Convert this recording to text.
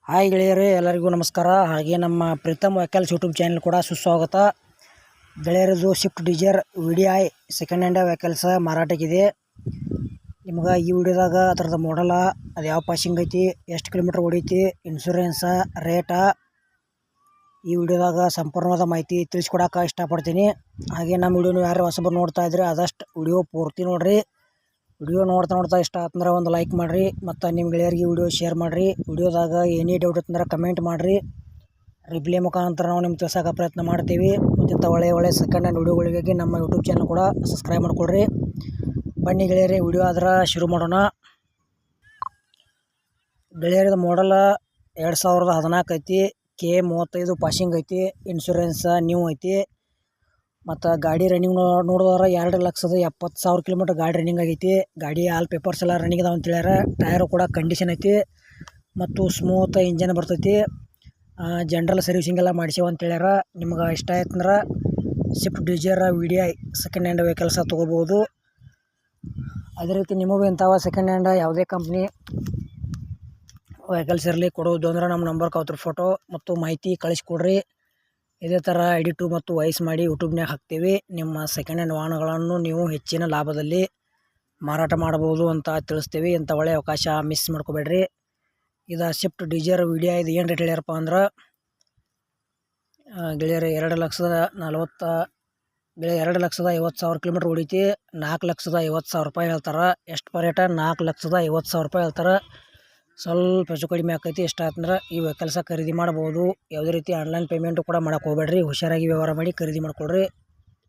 Hi ಗೆಳೆಯರೇ, ಎಲ್ಲರಿಗೂ ನಮಸ್ಕಾರ. ಹಾಗೆ ನಮ್ಮ ಪ್ರೀತಮ್ ವೆಹಿಕಲ್ಸ್ ಯೂಟ್ಯೂಬ್ ಚಾನಲ್ ಕೂಡ ಸುಸ್ವಾಗತ. ಗೆಳೆಯರದು Swift Dzire VDI second hand vehicles ಮಾರಾಟಕ್ಕಿದೆ. ನಿಮ್ಗೆ ಈ ವಿಡಿಯೋದಾಗ ಅದರದ್ದು ಮಾಡಲ, ಅದು ಯಾವ ಪಾಸಿಂಗ್ ಐತಿ, ಎಷ್ಟು ಕಿಲೋಮೀಟ್ರ್ ಹೊಡೈತಿ, ಇನ್ಶೂರೆನ್ಸ, ರೇಟ ಈ ವಿಡಿಯೋದಾಗ ಸಂಪೂರ್ಣವಾದ ಮಾಹಿತಿ ತಿಳಿಸ್ಕೊಡೋಕೆ ಇಷ್ಟಪಡ್ತೀನಿ. ಹಾಗೆ ನಮ್ಮ ವಿಡಿಯೋನು ಯಾರು ಹೊಸಬರು ನೋಡ್ತಾ ಇದ್ರೆ ಆದಷ್ಟು ವಿಡಿಯೋ ಪೂರ್ತಿ ನೋಡಿರಿ. ವಿಡಿಯೋ ನೋಡ್ತಾ ಇಷ್ಟ ಆತಂದ್ರೆ ಒಂದು ಲೈಕ್ ಮಾಡಿರಿ, ಮತ್ತು ನಿಮ್ಮ ಗೆಳೆಯರಿಗೆ ವಿಡಿಯೋ ಶೇರ್ ಮಾಡಿರಿ. ವಿಡಿಯೋದಾಗ ಏನೇ ಡೌಟ್ ಇತ್ತಂದ್ರೆ ಕಮೆಂಟ್ ಮಾಡಿರಿ. ರಿಪ್ಲೈ ಮುಖಾಂತರ ನಾವು ನಿಮ್ಗೆ ತಿಳಿಸೋಕೆ ಪ್ರಯತ್ನ ಮಾಡ್ತೀವಿ. ಮತ್ತು ಒಳ್ಳೆ ಸೆಕೆಂಡ್ ಹ್ಯಾಂಡ್ ವಿಡಿಯೋಗಳಿಗಾಗಿ ನಮ್ಮ ಯೂಟ್ಯೂಬ್ ಚಾನಲ್ ಕೂಡ ಸಬ್ಸ್ಕ್ರೈಬ್ ಮಾಡ್ಕೊಳ್ರಿ. ಬನ್ನಿ ಗೆಳೆಯರಿ, ವಿಡಿಯೋ ಆದ್ರೆ ಶುರು ಮಾಡೋಣ. ಗೆಳೆಯರದ ಮಾಡಲ್ 2014 ಐತಿ. K35 ಪಾಸಿಂಗ್ ಐತಿ. ಇನ್ಶೂರೆನ್ಸ್ ನ್ಯೂ ಐತಿ. ಮತ್ತು ಗಾಡಿ ರನ್ನಿಂಗ್ ನೋಡಿದ್ರೆ 2,70,000 ಕಿಲೋಮೀಟ್ರ್ ಗಾಡಿ ರನ್ನಿಂಗ್ ಆಗೈತಿ. ಗಾಡಿ ಆಲ್ ಪೇಪರ್ಸ್ ಎಲ್ಲ ರನ್ನಿಂಗ್ ಅದಾವ ಅಂತ ಹೇಳ್ಯಾರ. ಟೈರು ಕೂಡ ಕಂಡೀಷನ್ ಐತಿ ಮತ್ತು ಸ್ಮೂತ್ ಇಂಜನ್ ಬರ್ತೈತಿ. ಜನರಲ್ ಸರ್ವಿಸಿಂಗ್ ಎಲ್ಲ ಮಾಡಿಸೇವ ಅಂತ ಹೇಳ್ಯಾರ. ನಿಮ್ಗೆ ಇಷ್ಟ ಆಯ್ತಂದ್ರೆ Swift Dzire VDI second hand vehicles ತೊಗೋಬೋದು. ಅದೇ ರೀತಿ ನಿಮಗೂ ಇಂಥವ ಸೆಕೆಂಡ್ ಹ್ಯಾಂಡ್ ಯಾವುದೇ ಕಂಪ್ನಿ ವೆಹಿಕಲ್ಸ್ ಇರಲಿ ಕೊಡೋದು ಅಂದ್ರೆ ನಮ್ಮ ನಂಬರ್ಗೆ ಅವ್ರ ಫೋಟೋ ಮತ್ತು ಮಾಹಿತಿ ಕಳಿಸ್ಕೊಡ್ರಿ. ಇದೇ ಥರ ಎಡಿಟು ಮತ್ತು ವಾಯ್ಸ್ ಮಾಡಿ ಯೂಟ್ಯೂಬ್ನಾಗ ಹಾಕ್ತೀವಿ. ನಿಮ್ಮ ಸೆಕೆಂಡ್ ಹ್ಯಾಂಡ್ ವಾಹನಗಳನ್ನು ನೀವು ಹೆಚ್ಚಿನ ಲಾಭದಲ್ಲಿ ಮಾರಾಟ ಮಾಡ್ಬೋದು ಅಂತ ತಿಳಿಸ್ತೀವಿ. ಇಂಥ ಒಳ್ಳೆಯ ಅವಕಾಶ ಮಿಸ್ ಮಾಡ್ಕೋಬೇಡ್ರಿ. ಇದು ಸ್ವಿಫ್ಟ್ ಡಿಸೈರ್ VDI ಇದು ಏನು ರೇಟ್ ಹೇಳ್ಯಾರಪ್ಪ ಅಂದ್ರೆ ಗೆಳೆಯರು 2,50,000 ಕಿಲೋಮೀಟ್ರ್ ಹೊಡೈತಿ. 4,50,000 ರೂಪಾಯಿ ಹೇಳ್ತಾರೆ. ಎಷ್ಟು ಪರ್ ರೇಟ? 4,50,000 ರೂಪಾಯಿ ಹೇಳ್ತಾರೆ. ಸ್ವಲ್ಪ ಹೆಚ್ಚು ಕಡಿಮೆ ಆಕೈತಿ. ಇಷ್ಟ ಆಯ್ತಂದ್ರೆ ಈ ವೆಹಿಕಲ್ಸ ಖರೀದಿ ಮಾಡ್ಬೋದು. ಯಾವುದೇ ರೀತಿ ಆನ್ಲೈನ್ ಪೇಮೆಂಟು ಕೂಡ ಮಾಡೋಕೆ ಹೋಗ್ಬೇಡ್ರಿ. ಹುಷಾರಾಗಿ ವ್ಯವಹಾರ ಮಾಡಿ ಖರೀದಿ ಮಾಡ್ಕೊಳ್ರಿ.